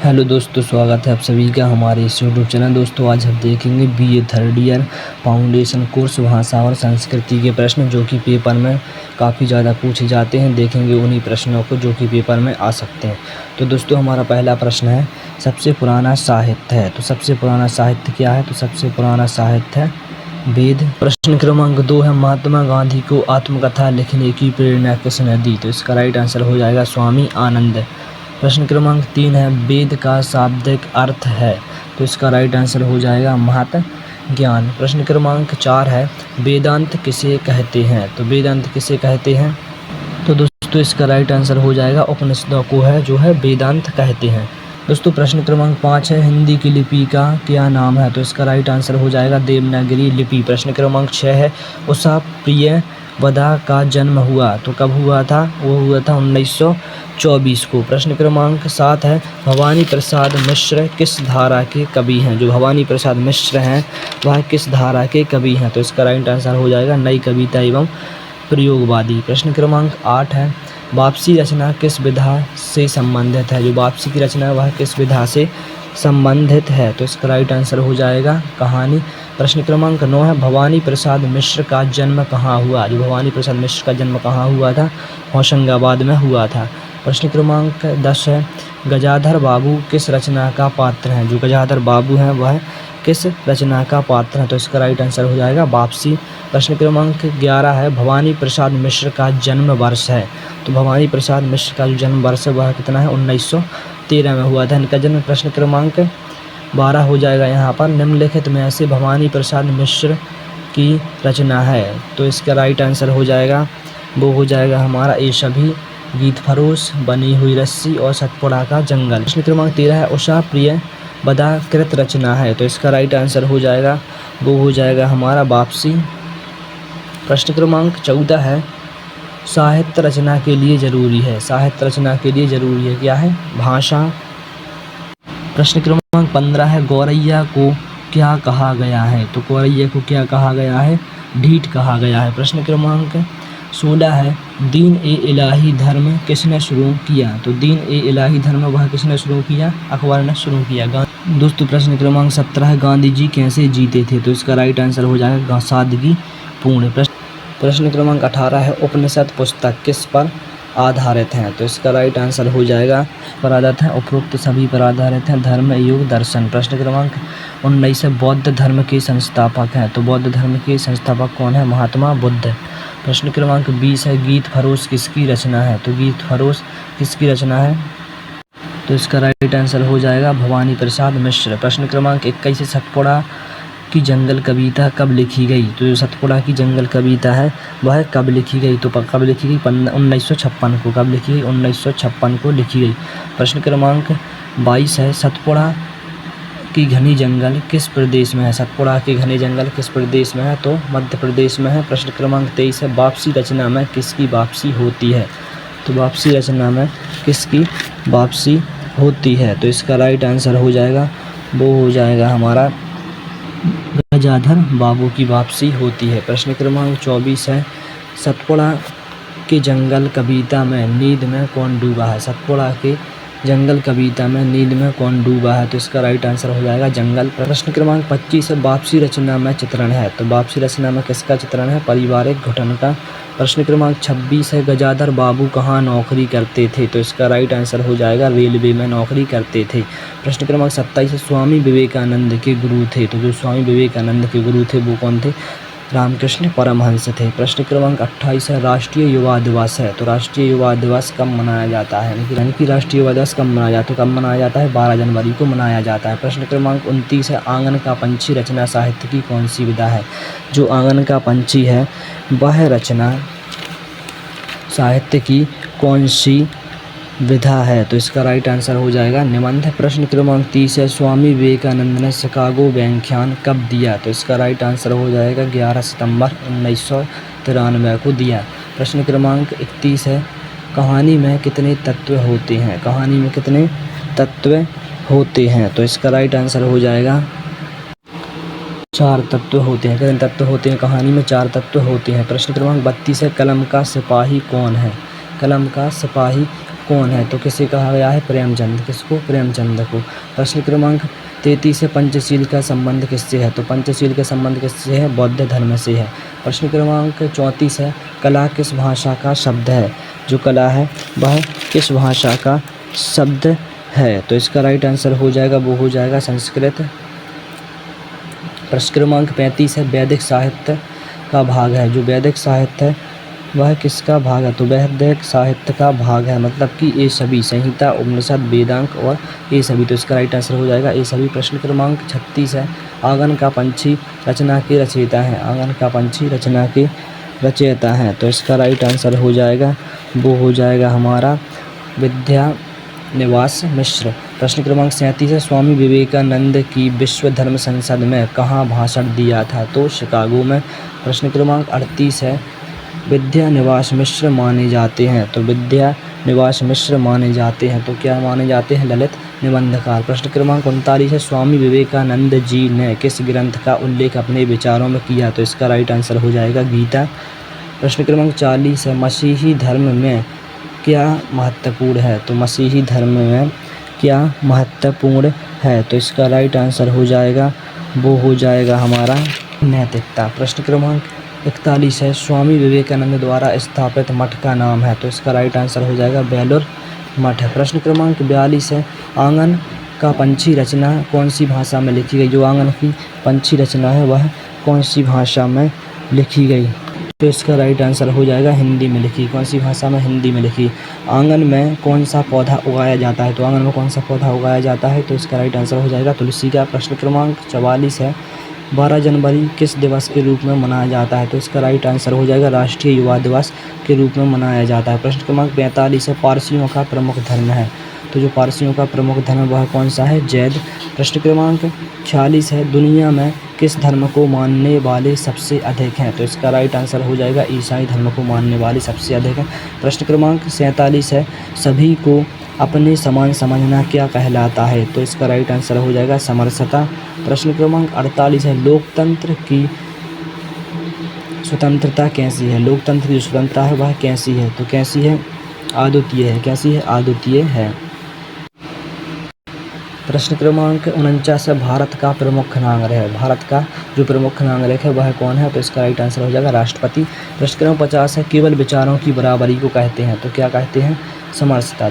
Hello दोस्तों, स्वागत है आप सभी का हमारे इस यूट्यूब चैनल। दोस्तों आज हम देखेंगे BA third year foundation course भाषा और संस्कृति के प्रश्न जो कि पेपर में काफ़ी ज़्यादा पूछे जाते हैं। देखेंगे उन्हीं प्रश्नों को जो कि पेपर में आ सकते हैं। तो दोस्तों हमारा पहला प्रश्न है, सबसे पुराना साहित्य है। तो सबसे पुराना साहित्य क्या है? तो सबसे पुराना साहित्य है वेद। प्रश्न क्रमांक 2 है, महात्मा गांधी को आत्मकथा लिखने की प्रेरणा किसने दी? तो इसका राइट आंसर हो जाएगा स्वामी आनंद। प्रश्न क्रमांक 3 है, वेद का शाब्दिक अर्थ है। तो इसका राइट आंसर हो जाएगा महत ज्ञान। प्रश्न क्रमांक 4 है, वेदांत किसे कहते हैं? तो वेदांत किसे कहते हैं? तो दोस्तों इसका राइट आंसर हो जाएगा उपनिषदों को है जो है वेदांत कहते हैं। दोस्तों प्रश्न क्रमांक 5 है, हिंदी की लिपि का क्या नाम है? तो इसका राइट आंसर हो जाएगा देवनागरी लिपि। प्रश्न क्रमांक 6 है, उषा प्रियवदा का जन्म हुआ तो कब हुआ था? वो हुआ था 1924 को। प्रश्न क्रमांक 7 है, भवानी प्रसाद मिश्र किस धारा के कवि हैं? जो भवानी प्रसाद मिश्र हैं वह किस धारा के कवि हैं? तो इसका राइट आंसर हो जाएगा नई कविता एवं प्रयोगवादी। प्रश्न क्रमांक 8 है, वापसी रचना किस विधा से संबंधित है? जो वापसी की रचना है वह किस विधा से संबंधित है? तो इसका राइट आंसर हो जाएगा कहानी। प्रश्न क्रमांक 9 है, भवानी प्रसाद मिश्र का जन्म कहाँ हुआ? जो भवानी प्रसाद मिश्र का जन्म कहाँ हुआ था? होशंगाबाद में हुआ था। प्रश्न क्रमांक 10 है, गजाधर बाबू किस रचना का पात्र हैं? जो गजाधर बाबू हैं वह किस रचना का पात्र है? तो इसका राइट आंसर हो जाएगा वापसी। प्रश्न क्रमांक 11 है, भवानी प्रसाद मिश्र का जन्म वर्ष है। तो भवानी प्रसाद मिश्र का जो जन्म वर्ष है वह कितना है? 1913 में हुआ था इनका जन्म। प्रश्न क्रमांक 12 हो जाएगा यहाँ पर, निम्नलिखित में से भवानी प्रसाद मिश्र की रचना है। तो इसका राइट आंसर हो जाएगा वो हो जाएगा हमारा ए सभी, गीत फरोश, बनी हुई रस्सी और सतपुड़ा का जंगल। प्रश्न क्रमांक 13 है, उषा प्रियवदा कृत रचना है। तो इसका राइट आंसर हो जाएगा वो हो जाएगा हमारा वापसी। प्रश्न क्रमांक 14 है, साहित्य रचना के लिए जरूरी है। साहित्य रचना के लिए जरूरी है क्या है? भाषा। प्रश्न क्रमांक 15 है, गौरैया को क्या कहा गया है? तो गौरैया को क्या कहा गया है? ढीठ कहा गया है। प्रश्न क्रमांक 16 है, दीन ए इलाही धर्म किसने शुरू किया? तो दीन ए इलाही धर्म वह किसने शुरू किया? अकबर ने शुरू किया। दोस्तों प्रश्न क्रमांक 17 है, गांधी जी कैसे जीते थे? तो इसका राइट आंसर हो जाएगा सादगी पूर्ण। प्रश्न क्रमांक 18 है, उपनिषद पुस्तक किस पर आधारित हैं? तो इसका राइट आंसर हो जाएगा पर आधारित है, उपरोक्त सभी पर आधारित हैं, धर्म योग दर्शन। प्रश्न क्रमांक 19 है, बौद्ध धर्म के संस्थापक हैं। तो बौद्ध धर्म के संस्थापक कौन है? महात्मा बुद्ध। प्रश्न क्रमांक 20 है, गीत फरोश किसकी रचना है? तो गीत फरोश किसकी रचना है? तो इसका राइट आंसर हो जाएगा भवानी प्रसाद मिश्र। प्रश्न क्रमांक 21 है, सतपुड़ा की जंगल कविता कब लिखी गई? तो जो सतपुड़ा की जंगल कविता है वह कब लिखी गई? तो कब लिखी गई? 1956 को। कब लिखी गई? 1956 को लिखी गई। प्रश्न क्रमांक 22 है, सतपुड़ा की घनी जंगल किस प्रदेश में है? सतपुड़ा के घने जंगल किस प्रदेश में है? तो मध्य प्रदेश में है। प्रश्न क्रमांक 23 है, वापसी रचना में किसकी वापसी होती है? तो वापसी रचना में किसकी वापसी होती है? तो इसका राइट आंसर हो जाएगा वो हो जाएगा हमारा गजाधर बाबू की वापसी होती है। प्रश्न क्रमांक 24 है, सतपुड़ा के जंगल कविता में नींद में कौन डूबा है? सतपुड़ा के जंगल कविता में नींद में कौन डूबा है? तो इसका राइट आंसर हो जाएगा जंगल। प्रश्न क्रमांक 25 है, वापसी रचना में चित्रण है। तो वापसी रचना में किसका चित्रण है? पारिवारिक घुटन का। प्रश्न क्रमांक 26 है, गजाधर बाबू कहाँ नौकरी करते थे? तो इसका राइट आंसर हो जाएगा रेलवे में नौकरी करते थे। प्रश्न क्रमांक 27 है, स्वामी विवेकानंद के गुरु थे। तो जो स्वामी विवेकानंद के गुरु थे वो कौन थे? रामकृष्ण परमहंस थे। प्रश्न क्रमांक 28 है, राष्ट्रीय युवा दिवस है। तो राष्ट्रीय युवा दिवस कब मनाया जाता है? यानी कि राष्ट्रीय युवा दिवस कब मनाया जाता है? कब मनाया जाता है? 12 जनवरी को मनाया जाता है। प्रश्न क्रमांक 29 है, आंगन का पंछी रचना साहित्य की कौन सी विधा है? जो आंगन का पंछी है वह रचना साहित्य की कौन सी विधा है? तो इसका राइट आंसर हो जाएगा निबंध। प्रश्न क्रमांक 30 है, स्वामी विवेकानंद ने शिकागो व्याख्यान कब दिया? तो इसका राइट आंसर हो जाएगा 11 सितंबर 1993 को दिया। प्रश्न क्रमांक 31 है, कहानी में कितने तत्व होते हैं? कहानी में कितने तत्व होते हैं? तो इसका राइट आंसर हो जाएगा 4 तत्व होते हैं। कितने तत्व होते हैं? कहानी में 4 तत्व होते हैं। प्रश्न क्रमांक 32 है, कलम का सिपाही कौन है? कलम का सिपाही कौन है? तो किसे कहा गया है? प्रेमचंद। किसको? प्रेमचंद को। प्रश्न क्रमांक 33 है, पंचशील का संबंध किससे है? तो पंचशील का संबंध किससे है? बौद्ध धर्म से है। प्रश्न क्रमांक 34 है, कला किस भाषा का शब्द है? जो कला है वह किस भाषा का शब्द है? तो इसका राइट आंसर हो जाएगा, वो हो जाएगा संस्कृत। प्रश्न क्रमांक 35 है, वैदिक साहित्य का भाग है। जो वैदिक साहित्य है वह किसका भाग है? तो वैदिक साहित्य का भाग है, मतलब कि ये सभी संहिता, उपनिषद, वेदांग और ये सभी। तो इसका राइट आंसर हो जाएगा ये सभी। प्रश्न क्रमांक 36 है, आंगन का पंछी रचना के रचयिता हैं। आंगन का पंछी रचना के रचयिता हैं। तो इसका राइट आंसर हो जाएगा, वो हो जाएगा हमारा विद्यानिवास मिश्र। प्रश्न क्रमांक 37 है, स्वामी विवेकानंद की विश्व धर्म संसद में कहाँ भाषण दिया था? तो शिकागो में। प्रश्न क्रमांक 38 है, विद्यानिवास मिश्र माने जाते हैं। तो विद्यानिवास मिश्र माने जाते हैं, तो क्या माने जाते हैं? ललित निबंधकार। प्रश्न क्रमांक 39 है, स्वामी विवेकानंद जी ने किस ग्रंथ का उल्लेख अपने विचारों में किया? तो इसका राइट आंसर हो जाएगा गीता। प्रश्न क्रमांक 40 है, मसीही धर्म में क्या महत्वपूर्ण है? तो मसीही धर्म में क्या महत्वपूर्ण है? तो इसका राइट आंसर हो जाएगा, वो हो जाएगा हमारा नैतिकता। प्रश्न क्रमांक 41 है, स्वामी विवेकानंद द्वारा स्थापित मठ का नाम है। तो इसका राइट आंसर हो जाएगा बेलूर मठ। प्रश्न क्रमांक 42 है, आंगन का पंछी रचना कौन सी भाषा में लिखी गई? जो आंगन की पंछी रचना है वह कौन सी भाषा में लिखी गई? तो इसका राइट आंसर हो जाएगा हिंदी में लिखी। कौन सी भाषा में? हिंदी में लिखी। आंगन में कौन सा पौधा उगाया जाता है? तो आंगन में कौन सा पौधा उगाया जाता है? तो इसका राइट आंसर हो जाएगा तुलसी का। प्रश्न क्रमांक 44 है, 12 जनवरी किस दिवस के रूप में मनाया जाता है? तो इसका राइट आंसर हो जाएगा राष्ट्रीय युवा दिवस के रूप में मनाया जाता है। प्रश्न क्रमांक 45 है, पारसियों का प्रमुख धर्म है। तो जो पारसियों का प्रमुख धर्म वह कौन सा है? जैन। प्रश्न क्रमांक 46 है, दुनिया में किस धर्म को मानने वाले सबसे अधिक हैं? तो इसका राइट आंसर हो जाएगा ईसाई धर्म को मानने वाले सबसे अधिक हैं। प्रश्न क्रमांक 47 है, सभी को अपने समान समझना क्या कहलाता है? तो इसका राइट आंसर हो जाएगा समरसता। प्रश्न क्रमांक 48 है, लोकतंत्र की स्वतंत्रता कैसी है? लोकतंत्र की स्वतंत्रता है वह कैसी है? तो कैसी है? अद्वितीय है। कैसी है? अद्वितीय है। प्रश्न क्रमांक 49 है, भारत का प्रमुख नागरिक है। भारत का जो प्रमुख नागरिक है वह कौन है? तो इसका राइट आंसर हो जाएगा राष्ट्रपति। प्रश्न क्रमांक 50 है, केवल विचारों की बराबरी को कहते हैं। तो क्या कहते हैं? समरसता।